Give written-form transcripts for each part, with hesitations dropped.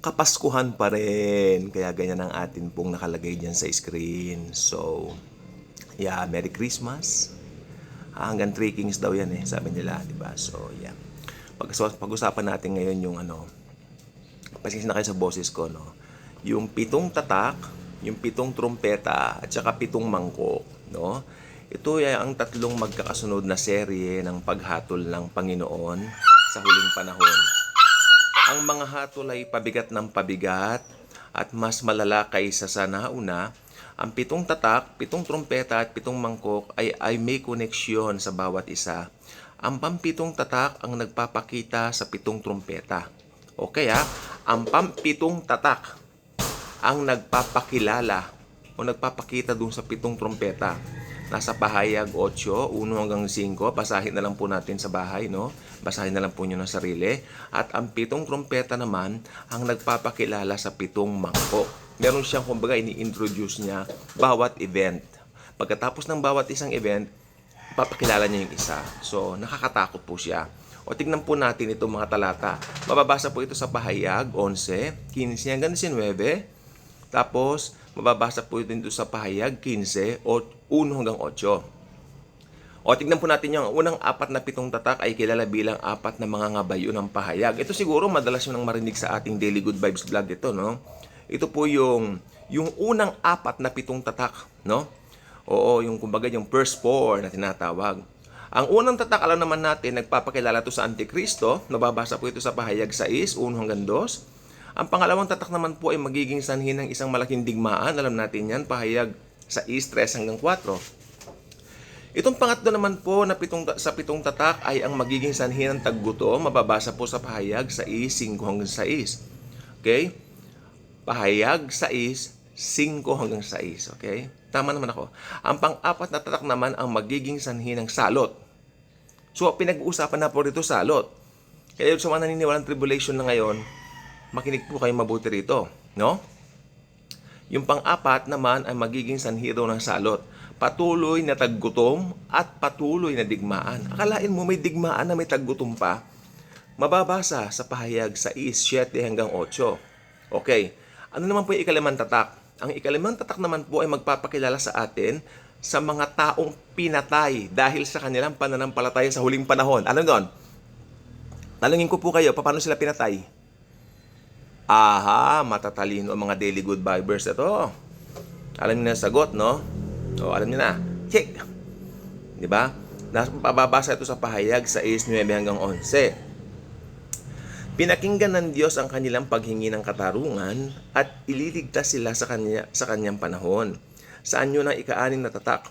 kapaskuhan pa rin. Kaya ganyan ang atin pong nakalagay dyan sa screen. So, yeah, Merry Christmas. Hanggang 3 Kings daw yan eh, sabi nila, di ba? So, yeah. Pag-usapan natin ngayon yung pasensya na kayo sa boses ko, no? Yung 7 tatak, yung 7 trumpeta, at saka 7 mangkok, no? Ito ay ang tatlong magkakasunod na serye ng paghatol ng Panginoon sa huling panahon. Ang mga hatol ay pabigat ng pabigat at mas malala kaysa sa nauna. Ang 7 tatak, 7 trumpeta at 7 mangkok ay may koneksyon sa bawat isa. Ang pam-7 tatak ang nagpapakita sa 7 trumpeta. Okay ha? Ang pam-7 tatak ang nagpapakilala o nagpapakita dun sa 7 trumpeta. Nasa pahayag 8, 1 hanggang 5. Basahin na lang po natin sa bahay, no? Basahin na lang po nyo ng sarili. At ang 7 trumpeta naman ang nagpapakilala sa 7 mangkok. Meron siyang, kumbaga, ini-introduce niya bawat event. Pagkatapos ng bawat isang event, papakilala niya yung isa. So, nakakatakot po siya. O tignan po natin itong mga talata. Mababasa po ito sa pahayag 11, 15 hanggang 19. Tapos, mababasa po ito sa pahayag 15 o 1 hanggang 8. O tignan po natin yung unang 4 na 7 tatak ay kilala bilang 4 na mga ngabayo ng pahayag. Ito siguro madalas yung marinig sa ating Daily Good Vibes vlog ito, no? Ito po yung unang 4 na 7 tatak, no? Oo, yung kumbaga yung first 4 na tinatawag. Ang unang tatak, alam naman natin, nagpapakilala to sa Antikristo. Nababasa po ito sa pahayag 6, 1 hanggang 2. Ang pangalawang tatak naman po ay magiging sanhi ng isang malaking digmaan. Alam natin yan, pahayag 6, 3 hanggang 4. Itong pangatlo naman po na sa 7 tatak ay ang magiging sanhi ng taggutom. Mababasa po sa pahayag 6, 5 hanggang 6. Okay? Pahayag 6, 5 hanggang 6. Okay? Tama naman ako. Ang pang-4 na tatak naman ang magiging sanhi ng salot. So, pinag-uusapan na po dito salot. Kaya sa mga naniniwalang tribulation na ngayon, makinig po kayo mabuti rito, no? Yung pang-4 naman ay magiging sanhi daw ng salot. Patuloy na taggutom at patuloy na digmaan. Akalain mo may digmaan na may taggutom pa? Mababasa sa pahayag 6, 7 hanggang 8. Okay. Ano naman po yung ikalimang tatak? Ang ikalimang tatak naman po ay magpapakilala sa atin sa mga taong pinatay dahil sa kanilang pananampalataya sa huling panahon. Ano doon? Talungin ko po kayo, paano sila pinatay? Aha, matatalino ang mga Daily Good Vibers ito. Alam niyo na sagot, no? O, alam niyo na. Check! Diba? Pababasa ito sa pahayag 6, 9 hanggang 11. Pinakinggan ng Diyos ang kanilang paghingi ng katarungan at ililigtas sila sa kanyang panahon. Sa anyo ng ika-6 na tatak,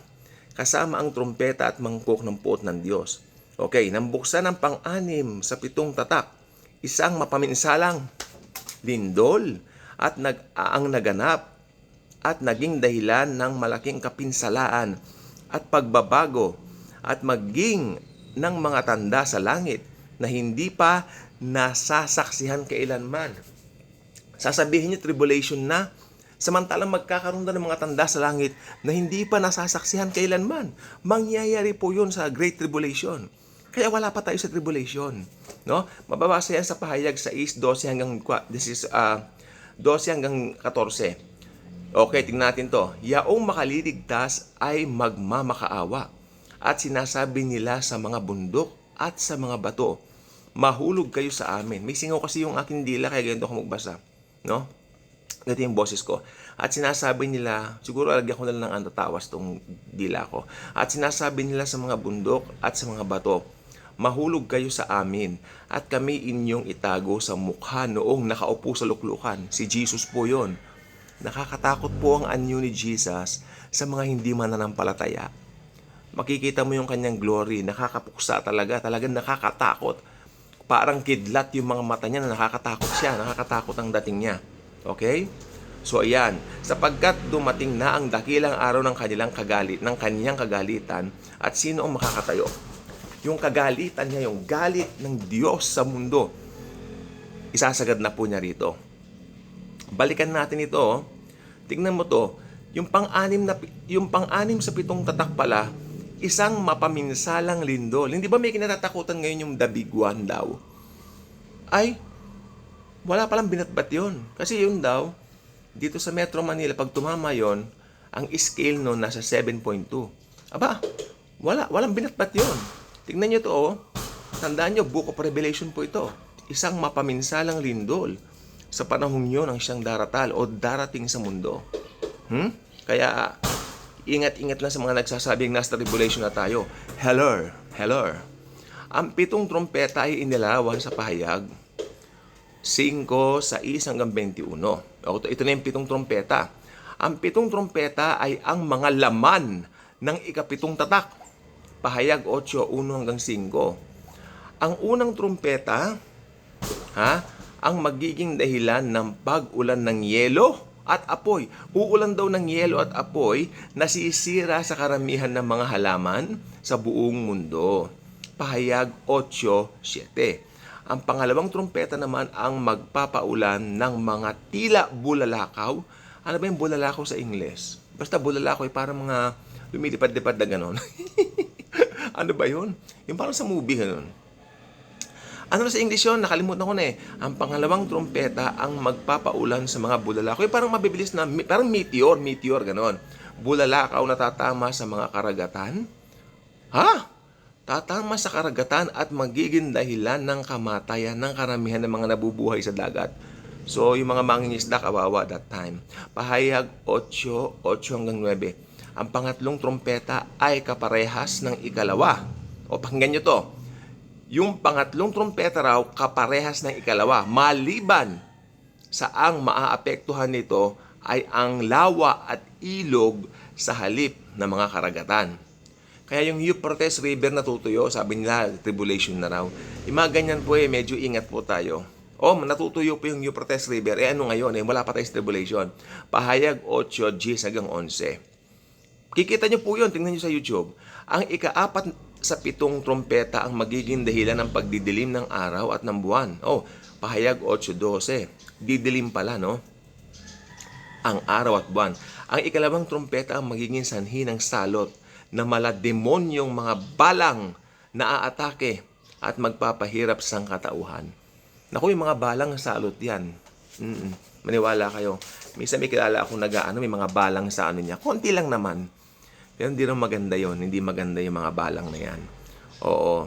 kasama ang trumpeta at mangkok ng puot ng Diyos. Okay, nang buksan ang pang-6 sa 7 tatak, isang mapaminsalang lindol at ang naganap at naging dahilan ng malaking kapinsalaan at pagbabago at maging ng mga tanda sa langit na hindi pa nasasaksihan kailanman. Sasabihin niyo tribulation na, samantalang magkakaroon na ng mga tanda sa langit na hindi pa nasasaksihan kailanman. Mangyayari po yun sa Great Tribulation. Kaya wala pa tayo sa tribulation, no? Mababasa yan sa pahayag 6, 12 hanggang 12 hanggang 14. Okay, tingnan natin to. Yaong makaliligtas ay magmamakaawa at sinasabi nila sa mga bundok at sa mga bato, mahulog kayo sa amin. May singaw kasi yung aking dila kaya ganito ako magbasa, no? Ganito yung boses ko. At sinasabi nila, siguro alagyan ko na lang ng antatawas tong dila ko. At sinasabi nila sa mga bundok at sa mga bato, mahulog kayo sa amin at kami inyong itago sa mukha noong nakaupo sa luklukan. Si Jesus po yon. Nakakatakot po ang anyo ni Jesus sa mga hindi mananampalataya. Makikita mo yung kanyang glory. Nakakapuksa talaga. Talagang nakakatakot. Parang kidlat yung mga mata niya na nakakatakot siya. Nakakatakot ang dating niya. Okay? So ayan, sapagkat dumating na ang dakilang araw ng kanyang kagalitan at sino ang makakatayo? Yung kagalitan niya, yung galit ng Diyos sa mundo, isasagad na po niya rito. Balikan natin ito. Tingnan mo to. Yung pang-anim sa 7 tatak pala, isang mapaminsalang lindol. Hindi ba may kinatatakutan ngayon yung the big one daw? Ay, Wala palang binatbat yun. Kasi yun daw, dito sa Metro Manila, pag tumama yon, ang scale nun nasa 7.2. Aba, walang binatbat yun. Tignan nyo to, oh. Tandaan nyo, Book of Revelation po ito. Isang mapaminsalang lindol sa panahong yun ang siyang daratal o darating sa mundo. Kaya, ingat-ingat lang sa mga nagsasabing nasa tribulation na tayo. Hello. Ang 7 trumpeta ay inilawan sa pahayag 5, 6 hanggang 21. Ito na yung 7 trumpeta. Ang 7 trumpeta ay ang mga laman ng ika-7 tatak. Pahayag 8, 1 hanggang 5. Ang unang trumpeta, ang magiging dahilan ng pag-ulan ng yelo at apoy. Uulan daw ng yelo at apoy na sisira sa karamihan ng mga halaman sa buong mundo. Pahayag 8:7. Ang pangalawang trumpeta naman ang magpapaulan ng mga tila bulalakaw. Ano ba yung bulalakaw sa Ingles? Basta bulalakaw ay parang mga lumilipad-lipad na gano'n. Ano ba yun? Yung parang sa movie gano'n. Ano na sa English yun? Nakalimutan ko na eh. Ang pangalawang trumpeta ang magpapaulan sa mga bulalakaw. Parang mabibilis na, parang meteor gano'n. Bulalakaw na tatama sa mga karagatan. Tatama sa karagatan at magiging dahilan ng kamatayan ng karamihan ng mga nabubuhay sa dagat. So, yung mga mangingisda, kawawa that time. Pahayag 8 hanggang 9. Ang pangatlong trumpeta ay kaparehas ng ikalawa. O, pakinggan nyo to. Yung pangatlong trumpeta raw, kaparehas ng ikalawa. Maliban sa ang maaapektuhan nito ay ang lawa at ilog sa halip ng mga karagatan. Kaya yung Euphrates River natutuyo, sabi nila, tribulation na raw. Yung mga ganyan po medyo ingat po tayo. Natutuyo po yung Euphrates River. Ano ngayon? Wala pa tayong tribulation. Pahayag 8, 10 hanggang 11. Kikita nyo po yun, tingnan nyo sa YouTube. Ang ika-4 sa 7 trumpeta ang magiging dahilan ng pagdidilim ng araw at ng buwan. Pahayag 8:12. Didilim pala, no? Ang araw at buwan. Ang ikalawang trumpeta ang magiging sanhi ng salot na malademonyong mga balang na aatake at magpapahirap sa sangkatauhan. Naku, yung mga balang salot yan. Maniwala kayo. Minsan may kilala ako may mga balang sa niya. Konti lang naman. Pero hindi rin maganda yon. Hindi maganda yung mga balang na yan.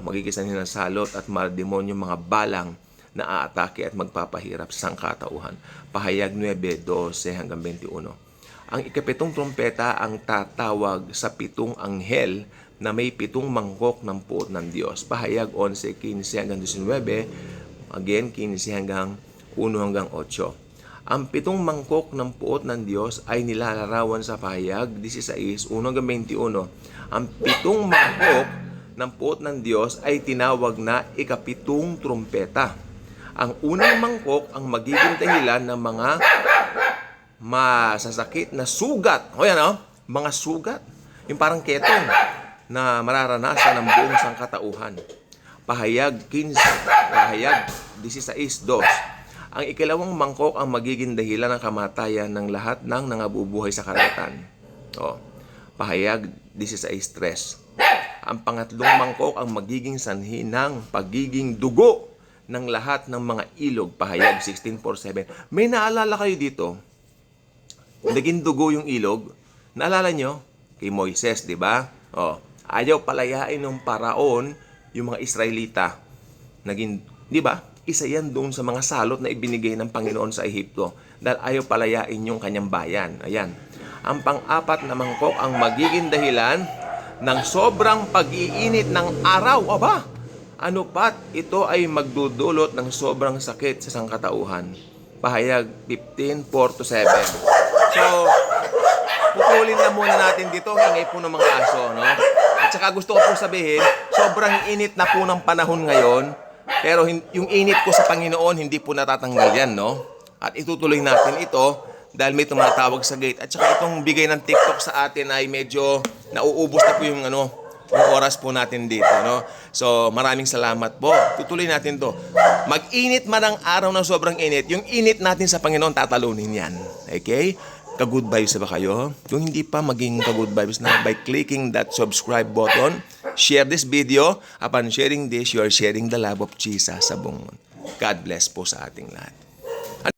Magigisan nila ng salot at malademonyong mga balang na aatake at magpapahirap sa sangkatauhan. Pahayag 9:12 hanggang 21. Ang ika-7 trumpeta ang tatawag sa 7 anghel na may 7 mangkok ng puot ng Diyos. Pahayag 11, 15 hanggang 19. Again, 15 hanggang 1 hanggang 8. Ang 7 mangkok ng puot ng Diyos ay nilalarawan sa pahayag 16, 1 hanggang 21. Ang 7 mangkok ng puot ng Diyos ay tinawag na ika-7 trumpeta. Ang unang mangkok ang magiging dahilan ng mga masasakit na sugat. Mga sugat. Yung parang ketong na mararanasan ng buong sangkatauhan. Pahayag 15, pahayag 16:2. Ang ikalawang mangkok ang magiging dahilan ng kamatayan ng lahat ng nangabubuhay sa karagatan. Pahayag 16:3. Ang pangatlong mangkok ang magiging sanhi ng pagiging dugo ng lahat ng mga ilog. Pahayag 16:4-7. May naalala kayo dito? Naging dugo yung ilog. Naalala nyo? Kay Moises, di ba? Ayaw palayain ng paraon yung mga Israelita. Naging, di ba? Isa yan doon sa mga salot na ibinigay ng Panginoon sa Ehipto. Dahil ayaw palayain yung kanyang bayan. Ayan. Ang pang-apat na mangkok ang magiging dahilan ng sobrang pag-iinit ng araw. Ano pat, ito ay magdudulot ng sobrang sakit sa sangkatauhan. Pahayag 15:4-7. So, pupulin na muna natin dito ang ingay po ng mga aso, no? At saka gusto ko po sabihin, sobrang init na po ng panahon ngayon, pero yung init ko sa Panginoon, hindi po natatanggal yan, no? At itutuloy natin ito dahil may tumatawag sa gate. At saka itong bigay ng TikTok sa atin ay medyo nauubos na po yung oras po natin dito, no? So, maraming salamat po. Tutuloy natin to. Mag-init man ang araw ng sobrang init, yung init natin sa Panginoon, tatalunin yan. Okay? Ka-good vibes ba kayo? Kung hindi pa, maging ka-good vibes na by clicking that subscribe button. Share this video. Upon sharing this, you are sharing the love of Jesus sa buong mundo. God bless po sa ating lahat.